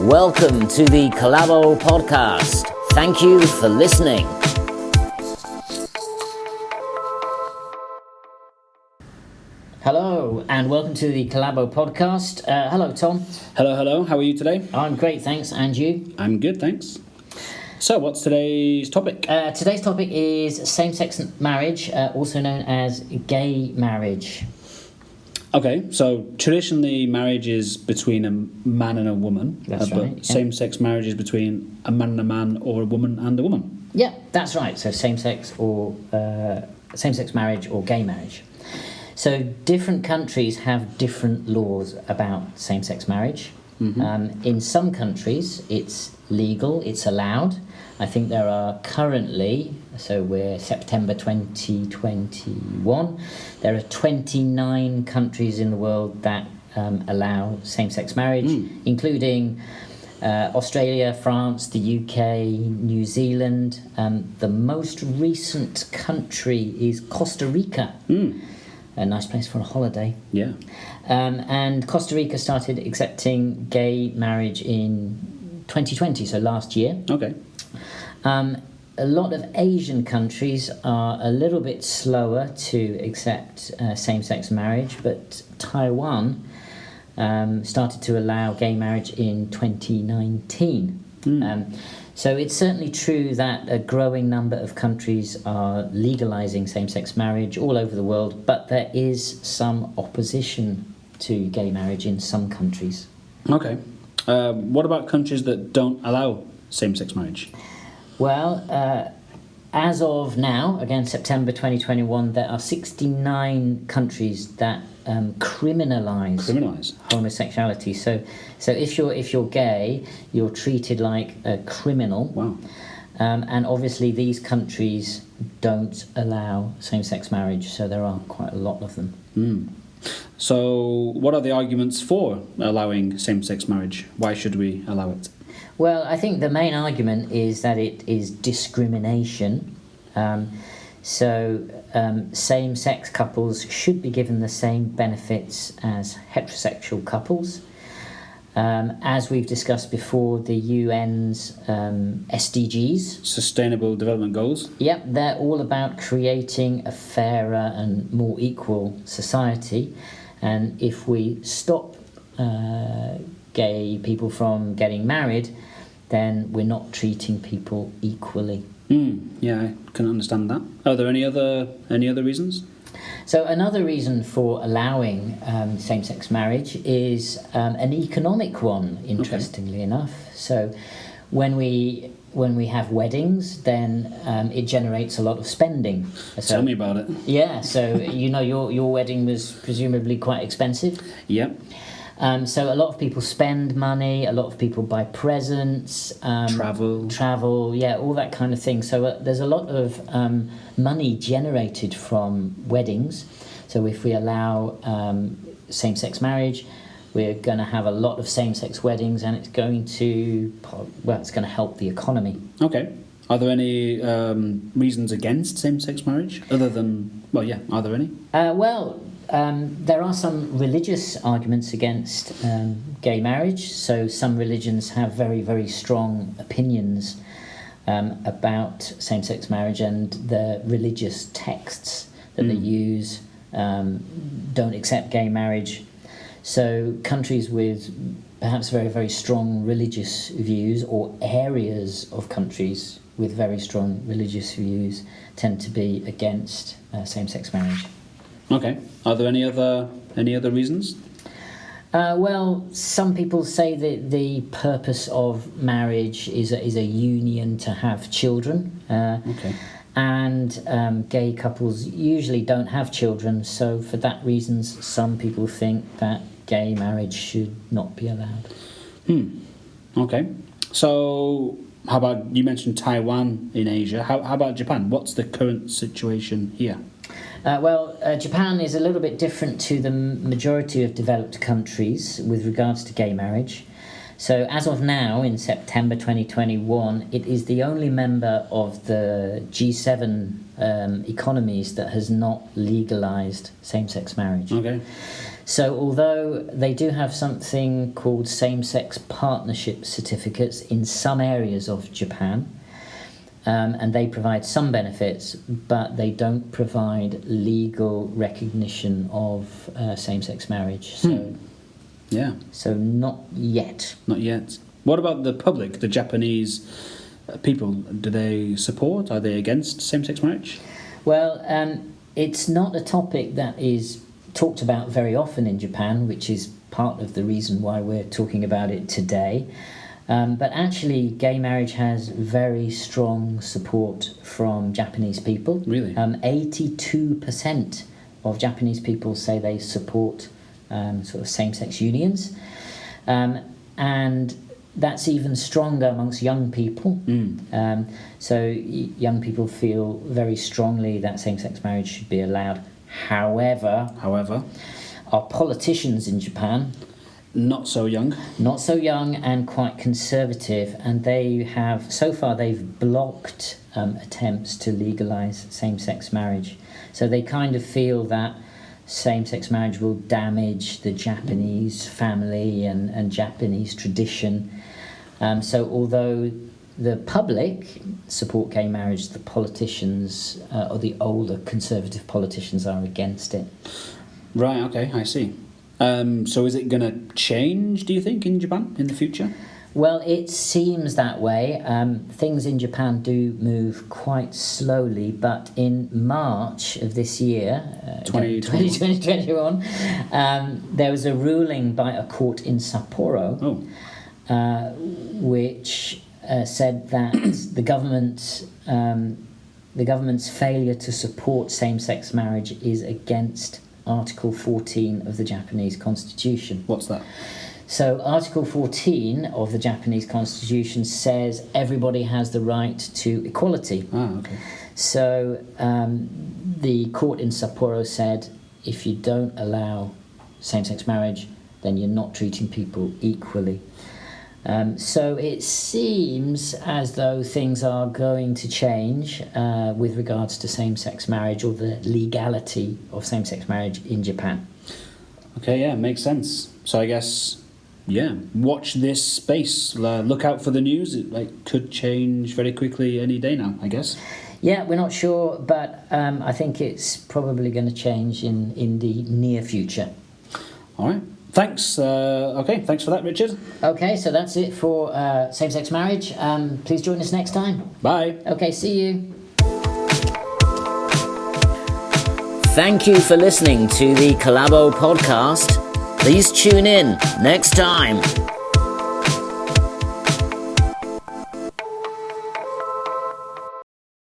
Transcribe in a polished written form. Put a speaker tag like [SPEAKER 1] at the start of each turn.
[SPEAKER 1] Welcome to the Collabo podcast. Thank you for listening. Hello and welcome to the Collabo podcast. Hello, Tom.
[SPEAKER 2] Hello. How are you today?
[SPEAKER 1] I'm great, thanks. And you?
[SPEAKER 2] I'm good, thanks. So, what's today's topic?
[SPEAKER 1] Today's topic is same-sex marriage, also known as gay marriage.
[SPEAKER 2] Okay, so traditionally marriage is between a man and a woman.
[SPEAKER 1] That's right.
[SPEAKER 2] But same-sex marriage is between a man and a man or a woman and a woman.
[SPEAKER 1] Yeah, that's right. So same-sex marriage or gay marriage. So different countries have different laws about same-sex marriage. Mm-hmm. In some countries, it's legal, it's allowed. I think there are currently, so we're September 2021, there are 29 countries in the world that allow same-sex marriage, including Australia, France, the UK, New Zealand. The most recent country is Costa Rica. A nice place for a holiday.
[SPEAKER 2] Yeah.
[SPEAKER 1] And Costa Rica started accepting gay marriage in 2020, so last year.
[SPEAKER 2] Okay.
[SPEAKER 1] A lot of Asian countries are a little bit slower to accept same-sex marriage, but Taiwan started to allow gay marriage in 2019. So it's certainly true that a growing number of countries are legalizing same-sex marriage all over the world, but there is some opposition to gay marriage in some countries.
[SPEAKER 2] Okay. What about countries that don't allow same-sex marriage?
[SPEAKER 1] Well, as of now, again, September 2021, there are 69 countries that criminalise homosexuality. So if you're gay, you're treated like a criminal.
[SPEAKER 2] Wow.
[SPEAKER 1] And obviously these countries don't allow same-sex marriage, so there are quite a lot of them.
[SPEAKER 2] So what are the arguments for allowing same-sex marriage? Why should we allow it?
[SPEAKER 1] Well, I think the main argument is that it is discrimination. Same-sex couples should be given the same benefits as heterosexual couples. As we've discussed before, the UN's SDGs.
[SPEAKER 2] Sustainable Development Goals.
[SPEAKER 1] Yep, they're all about creating a fairer and more equal society. And if we stop gay people from getting married, then we're not treating people equally.
[SPEAKER 2] Yeah, I can understand that. Are there any other reasons?
[SPEAKER 1] So another reason for allowing same-sex marriage is an economic one, interestingly enough. So when we have weddings, then it generates a lot of spending. So,
[SPEAKER 2] tell me about it.
[SPEAKER 1] Yeah, so your wedding was presumably quite expensive.
[SPEAKER 2] Yeah.
[SPEAKER 1] So a lot of people spend money, a lot of people buy presents. Travel, yeah, all that kind of thing. So there's a lot of money generated from weddings. So if we allow same-sex marriage, we're going to have a lot of same-sex weddings, and it's going to help the economy.
[SPEAKER 2] Okay. Are there any reasons against same-sex marriage other than, are there any?
[SPEAKER 1] There are some religious arguments against gay marriage. So some religions have very, very strong opinions about same-sex marriage, and the religious texts that they use don't accept gay marriage. So countries with perhaps very, very strong religious views, or areas of countries with very strong religious views, tend to be against same-sex marriage.
[SPEAKER 2] Okay. Are there any other reasons?
[SPEAKER 1] Some people say that the purpose of marriage is a union to have children.
[SPEAKER 2] Okay.
[SPEAKER 1] And gay couples usually don't have children, so for that reason, some people think that gay marriage should not be allowed.
[SPEAKER 2] Okay. So, how about, you mentioned Taiwan in Asia. How about Japan? What's the current situation here?
[SPEAKER 1] Japan is a little bit different to the majority of developed countries with regards to gay marriage. So as of now, in September 2021, it is the only member of the G7 economies that has not legalized same-sex marriage.
[SPEAKER 2] Okay.
[SPEAKER 1] So although they do have something called same-sex partnership certificates in some areas of Japan, and they provide some benefits, but they don't provide legal recognition of same-sex marriage. So,
[SPEAKER 2] Yeah.
[SPEAKER 1] so not yet.
[SPEAKER 2] Not yet. What about the public, the Japanese people? Do they support? Are they against same-sex marriage?
[SPEAKER 1] Well, it's not a topic that is talked about very often in Japan, which is part of the reason why we're talking about it today. But actually, gay marriage has very strong support from Japanese people.
[SPEAKER 2] Really?
[SPEAKER 1] 82% of Japanese people say they support sort of same-sex unions. And that's even stronger amongst young people. So young people feel very strongly that same-sex marriage should be allowed. However, our politicians in Japan,
[SPEAKER 2] not so young
[SPEAKER 1] and quite conservative, and they've blocked attempts to legalize same-sex marriage. So they kind of feel that same-sex marriage will damage the Japanese family and Japanese tradition. So although the public support gay marriage, the politicians, or the older conservative politicians, are against it.
[SPEAKER 2] Right, okay, I see. So is it going to change, do you think, in Japan in the future?
[SPEAKER 1] Well, it seems that way. Things in Japan do move quite slowly, but in March of this year, 2021, there was a ruling by a court in Sapporo which said that the government's failure to support same-sex marriage is against Article 14 of the Japanese Constitution.
[SPEAKER 2] What's that?
[SPEAKER 1] So Article 14 of the Japanese Constitution says everybody has the right to equality.
[SPEAKER 2] Okay.
[SPEAKER 1] So the court in Sapporo said if you don't allow same-sex marriage, then you're not treating people equally. So it seems as though things are going to change with regards to same-sex marriage, or the legality of same-sex marriage in Japan.
[SPEAKER 2] Okay, yeah, makes sense. So I guess, watch this space. Look out for the news. It could change very quickly any day now, I guess.
[SPEAKER 1] Yeah, we're not sure, but I think it's probably going to change in the near future.
[SPEAKER 2] All right. Thanks. Thanks for that, Richard.
[SPEAKER 1] Okay, so that's it for same-sex marriage. Please join us next time.
[SPEAKER 2] Bye.
[SPEAKER 1] Okay, see you. Thank you for listening to the Collabo podcast. Please tune in next time.